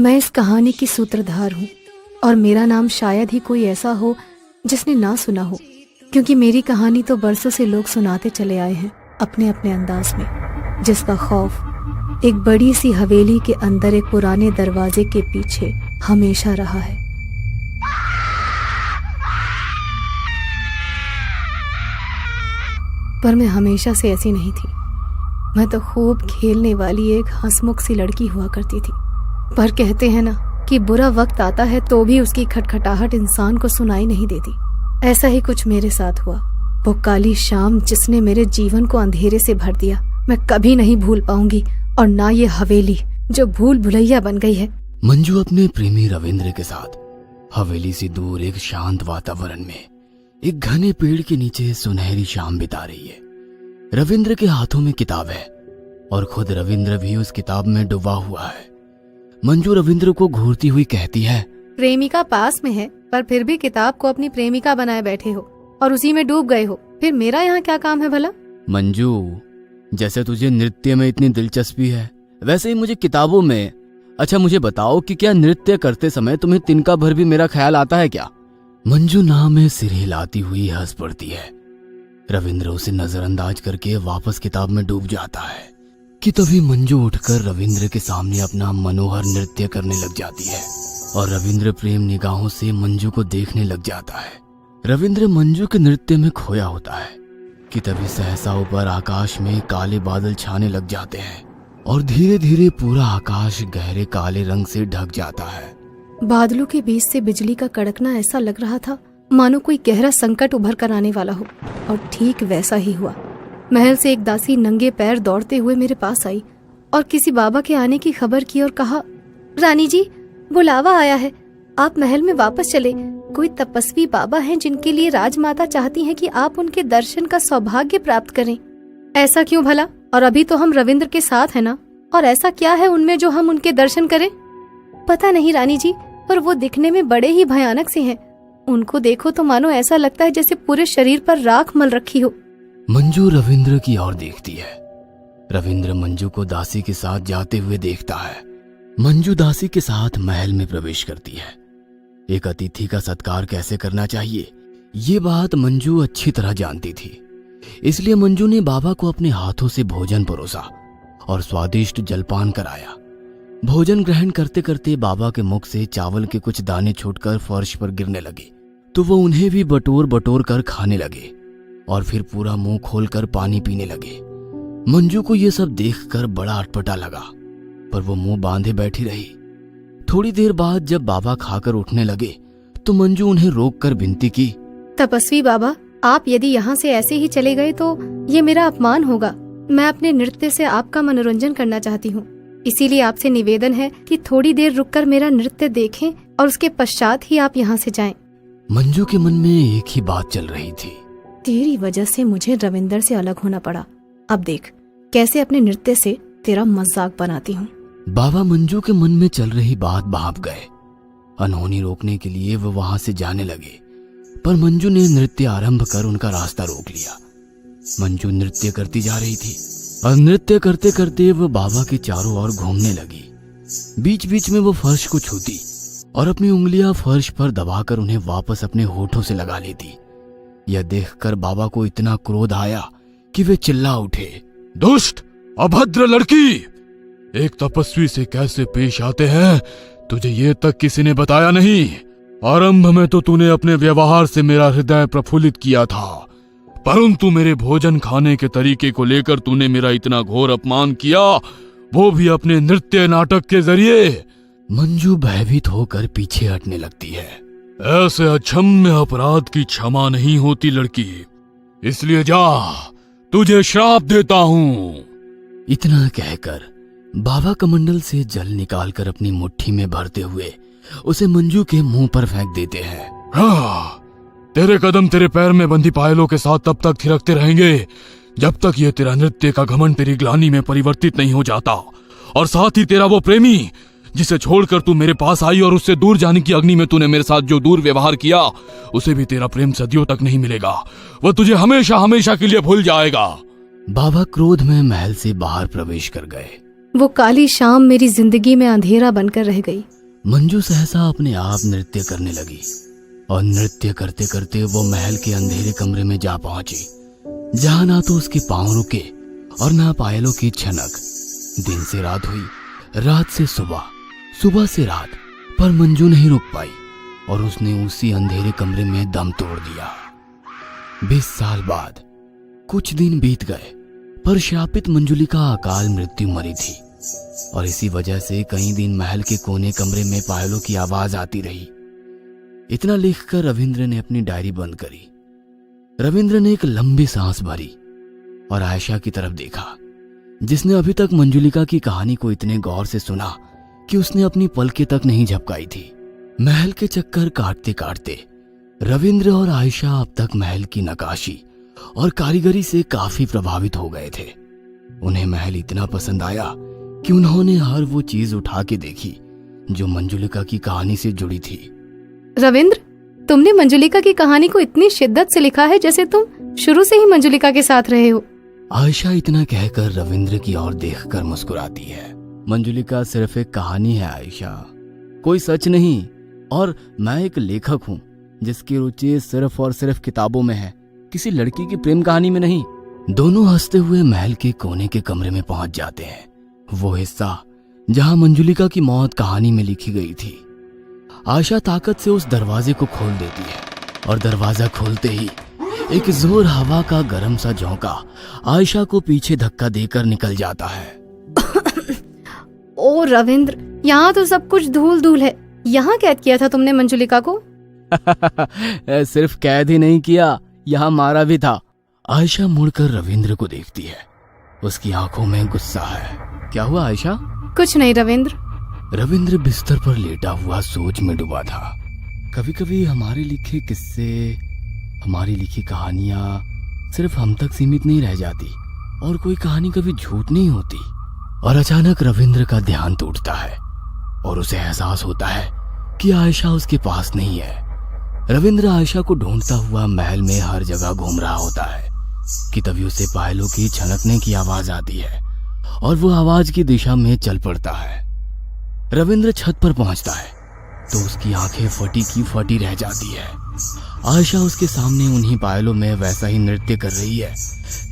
मैं इस कहानी की सूत्रधार हूँ और मेरा नाम शायद ही कोई ऐसा हो जिसने ना सुना हो, क्योंकि मेरी कहानी तो बरसों से लोग सुनाते चले आए हैं अपने अपने अंदाज में, जिसका खौफ एक बड़ी सी हवेली के अंदर एक पुराने दरवाजे के पीछे हमेशा रहा है। पर मैं हमेशा से ऐसी नहीं थी। मैं तो खूब खेलने वाली एक हंसमुख सी लड़की हुआ करती थी। पर कहते हैं ना कि बुरा वक्त आता है तो भी उसकी खटखटाहट इंसान को सुनाई नहीं देती। ऐसा ही कुछ मेरे साथ हुआ। वो काली शाम जिसने मेरे जीवन को अंधेरे से भर दिया, मैं कभी नहीं भूल पाऊंगी, और ना ये हवेली जो भूल भुलैया बन गई है। मंजू अपने प्रेमी रविंद्र के साथ हवेली से दूर एक शांत वातावरण में एक घने पेड़ के नीचे सुनहरी शाम बिता रही है। रविंद्र के हाथों में किताब है और खुद रविंद्र भी उस किताब में डूबा हुआ है। मंजू रविंद्र को घूरती हुई कहती है, प्रेमिका पास में है पर फिर भी किताब को अपनी प्रेमिका बनाए बैठे हो और उसी में डूब गए हो, फिर मेरा यहाँ क्या काम है भला? मंजू, जैसे तुझे नृत्य में इतनी दिलचस्पी है वैसे ही मुझे किताबों में। अच्छा मुझे बताओ कि क्या नृत्य करते समय तुम्हें तिनका भर भी मेरा ख्याल आता है क्या? मंजू नाव में सिर हिलाती हुई हंस पड़ती है। रविंद्र उसे नजरअंदाज करके वापस किताब में डूब जाता है कि तभी मंजू उठकर रविंद्र के सामने अपना मनोहर नृत्य करने लग जाती है और रविंद्र प्रेम निगाहों से मंजू को देखने लग जाता है। रविंद्र मंजू के नृत्य में खोया होता है कि तभी सहसा ऊपर आकाश में काले बादल छाने लग जाते हैं और धीरे धीरे पूरा आकाश गहरे काले रंग से ढक जाता है। बादलों के बीच से बिजली का कड़कना ऐसा लग रहा था मानो कोई गहरा संकट उभर कर आने वाला हो, और ठीक वैसा ही हुआ। महल से एक दासी नंगे पैर दौड़ते हुए मेरे पास आई और किसी बाबा के आने की खबर की और कहा, रानी जी बुलावा आया है, आप महल में वापस चले। कोई तपस्वी बाबा हैं जिनके लिए राजमाता चाहती हैं कि आप उनके दर्शन का सौभाग्य प्राप्त करें। ऐसा क्यों भला? और अभी तो हम रविंद्र के साथ है ना, और ऐसा क्या है उनमें जो हम उनके दर्शन करें? पता नहीं रानी जी, पर वो दिखने में बड़े ही भयानक से हैं। उनको देखो तो मानो ऐसा लगता है जैसे पूरे शरीर पर राख मल रखी हो। मंजू रविंद्र की ओर देखती है। रविंद्र मंजू को दासी के साथ जाते हुए देखता है। मंजू दासी के साथ महल में प्रवेश करती है। एक अतिथि का सत्कार कैसे करना चाहिए ये बात मंजू अच्छी तरह जानती थी, इसलिए मंजू ने बाबा को अपने हाथों से भोजन परोसा और स्वादिष्ट जलपान कराया। भोजन ग्रहण करते करते बाबा के मुख से चावल के कुछ दाने छूटकर फर्श पर गिरने लगे, तो वो उन्हें भी बटोर बटोर कर खाने लगे और फिर पूरा मुंह खोलकर पानी पीने लगे। मंजू को ये सब देखकर बड़ा अटपटा लगा, पर वो मुंह बांधे बैठी रही। थोड़ी देर बाद जब बाबा खाकर उठने लगे तो मंजू उन्हें रोककर विनती की, तपस्वी बाबा, आप यदि यहाँ से ऐसे ही चले गए तो ये मेरा अपमान होगा। मैं अपने नृत्य से आपका मनोरंजन करना चाहती हूँ, इसीलिए आपसे निवेदन है कि थोड़ी देर रुककर मेरा नृत्य देखें और उसके पश्चात ही आप यहाँ से जाएं। मंजू के मन में एक ही बात चल रही थी, तेरी वजह से मुझे रविंदर से अलग होना पड़ा। अब देख कैसे अपने नृत्य से तेरा मजाक बनाती हूँ। बाबा मंजू के मन में चल रही बात भाप गए। अनहोनी रोकने के लिए वो वहां से जाने लगे, पर मंजू ने नृत्य आरंभ कर उनका रास्ता रोक लिया। मंजू नृत्य करती जा रही थी और नृत्य करते करते वो बाबा के चारों ओर घूमने लगी। बीच बीच में वो फर्श को छूती और अपनी उंगलियां फर्श पर दबाकर उन्हें वापस अपने होठों से लगा लेती। यह देखकर बाबा को इतना क्रोध आया कि वे चिल्ला उठे, दुष्ट अभद्र लड़की, एक तपस्वी से कैसे पेश आते हैं तुझे ये तक किसी ने बताया नहीं। आरंभ में तो तूने अपने व्यवहार से मेरा हृदय प्रफुल्लित किया था, परंतु मेरे भोजन खाने के तरीके को लेकर तूने मेरा इतना घोर अपमान किया, वो भी अपने नृत्य नाटक के जरिए। मंजू भयभीत होकर पीछे हटने लगती है। ऐसे अक्षम्य अपराध की क्षमा नहीं होती लड़की, इसलिए जा, तुझे श्राप देता हूँ। इतना कहकर बाबा कमंडल से जल निकालकर अपनी मुट्ठी में भरते हुए उसे मंजू के मुंह पर फेंक देते हैं। हाँ, तेरे कदम तेरे पैर में बंधी पायलों के साथ तब तक थिरकते रहेंगे जब तक ये तेरा नृत्य का घमंड तेरी ग्लानि में परिवर्तित नहीं हो जाता, और साथ ही तेरा वो प्रेमी जिसे छोड़कर तू मेरे पास आई और उससे दूर जाने की अग्नि में तूने मेरे साथ जो दूर व्यवहार किया, उसे भी तेरा प्रेम सदियों तक नहीं मिलेगा। वह तुझे हमेशा हमेशा के लिए भूल जाएगा। बाबा क्रोध में महल से बाहर प्रवेश कर गए। वो काली शाम मेरी जिंदगी में अंधेरा बनकर रह गई। मंजू सहसा अपने आप नृत्य करने लगी और नृत्य करते करते वो महल के अंधेरे कमरे में जा पहुंची, जहां ना तो उसके पांव रुके और ना पायलों की छनक। दिन से रात हुई, रात से सुबह, सुबह से रात, पर मंजू नहीं रुक पाई और उसने उसी अंधेरे कमरे में दम तोड़ दिया। 20 साल बाद कुछ दिन बीत गए, पर शापित मंजुलिका अकाल मृत्यु मरी थी और इसी वजह से कई दिन महल के कोने कमरे में पायलों की आवाज आती रही। इतना लिखकर रविंद्र ने अपनी डायरी बंद करी। रविंद्र ने एक लंबी सांस भरी और आयशा की तरफ देखा, जिसने अभी तक मंजुलिका की कहानी को इतने गौर से सुना कि उसने अपनी पलकें तक नहीं झपकाई थी। महल के चक्कर काटते काटते रविंद्र और आयशा अब तक महल की नक्काशी और कारीगरी से काफी प्रभावित हो गए थे। उन्हें महल इतना पसंद आया कि उन्होंने हर वो चीज उठा के देखी जो मंजुलिका की कहानी से जुड़ी थी। रविंद्र, तुमने मंजुलिका की कहानी को इतनी शिद्दत से लिखा है जैसे तुम शुरू से ही मंजुलिका के साथ रहे हो। आयशा इतना कहकर रविंद्र की ओर देखकर मुस्कुराती है। मंजुलिका सिर्फ एक कहानी है आयशा, कोई सच नहीं। और मैं एक लेखक हूँ जिसकी रुचि सिर्फ और सिर्फ किताबों में है, किसी लड़की की प्रेम कहानी में नहीं। दोनों हंसते हुए महल के कोने के कमरे में पहुंच जाते हैं, वो हिस्सा जहां मंजुलिका की मौत कहानी में लिखी गई थी। आयशा ताकत से उस दरवाजे को खोल देती है और दरवाजा खोलते ही एक जोर हवा का गर्म सा झोंका आयशा को पीछे धक्का देकर निकल जाता है। ओ रविंद्र, यहाँ तो सब कुछ धूल धूल है। यहाँ कैद किया था तुमने मंजुलिका को? सिर्फ कैद ही नहीं किया, यहाँ मारा भी था। आयशा मुड़कर रविंद्र को देखती है, उसकी आंखों में गुस्सा है। क्या हुआ आयशा? कुछ नहीं रविंद्र। रविंद्र बिस्तर पर लेटा हुआ सोच में डूबा था। कभी कभी हमारे लिखे किस्से, हमारी लिखी कहानियां सिर्फ हम तक सीमित नहीं रह जाती और कोई कहानी कभी झूठ नहीं होती। और अचानक रविंद्र का ध्यान टूटता है और उसे एहसास होता है कि आयशा उसके पास नहीं है। रविंद्र आयशा को ढूंढता हुआ महल में हर जगह घूम रहा होता है कि तभी उसे पायलों की छनकने की आवाज आती है और वो आवाज की दिशा में चल पड़ता है। रविंद्र छत पर पहुंचता है तो उसकी आंखें फटी की फटी रह जाती है। आयशा उसके सामने उन्हीं पायलों में वैसा ही नृत्य कर रही है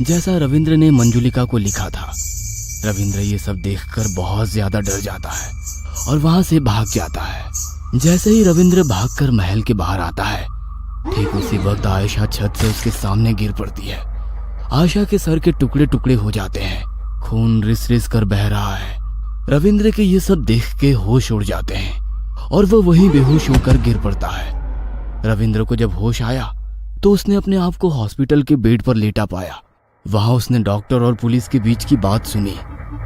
जैसा रविंद्र ने मंजुलिका को लिखा था। रविंद्र ये सब देखकर बहुत ज्यादा डर जाता है और वहां से भाग जाता है। जैसे ही रविंद्र भागकर महल के बाहर आता है, ठीक उसी वक्त आयशा छत से उसके सामने गिर पड़ती है। आयशा के सर के टुकड़े टुकड़े हो जाते हैं, खून रिस रिस कर बह रहा है। रविंद्र के ये सब देख के होश उड़ जाते हैं और वो वहीं बेहोश होकर गिर पड़ता है। रविंद्र को जब होश आया तो उसने अपने आप को हॉस्पिटल के बेड पर लेटा पाया। वहां उसने डॉक्टर और पुलिस के बीच की बात सुनी।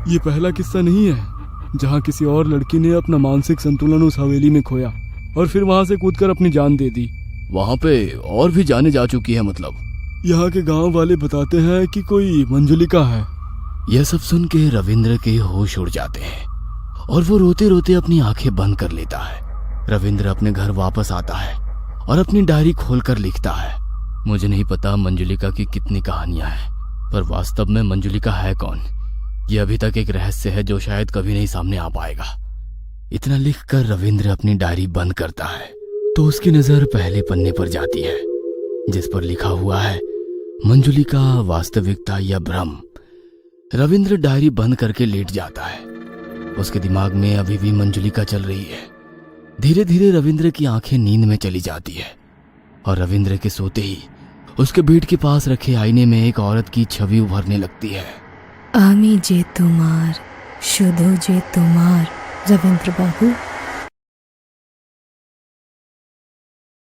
ये पहला किस्सा नहीं है जहाँ किसी और लड़की ने अपना मानसिक संतुलन उस हवेली में खोया और फिर वहां से कूदकर अपनी जान दे दी। वहां पे और भी जाने जा चुकी है मतलब? यहाँ के गांव वाले बताते हैं कि कोई मंजुलिका है। यह सब सुन के रविंद्र के होश उड़ जाते हैं और वो रोते रोते अपनी आंखें बंद कर लेता है। रविंद्र अपने घर वापस आता है और अपनी डायरी खोलकर लिखता है, मुझे नहीं पता मंजुलिका की कितनी कहानियां हैं, पर वास्तव में मंजुलिका है कौन, यह अभी तक एक रहस्य है जो शायद कभी नहीं सामने आ पाएगा। इतना लिखकर रविंद्र अपनी डायरी बंद करता है तो उसकी नजर पहले पन्ने पर जाती है जिस पर लिखा हुआ है मंजुलिका, वास्तविकता या भ्रम। रविंद्र डायरी बंद करके लेट जाता है। उसके दिमाग में अभी भी मंजुलिका चल रही है। धीरे धीरे रविंद्र की आंखें नींद में चली जाती है और रविंद्र के सोते ही उसके बेड के पास रखे आईने में एक औरत की छवि उभरने लगती है। आमी जे तुमार, शुद्धो जे तुमार, रविंद्र बाबू।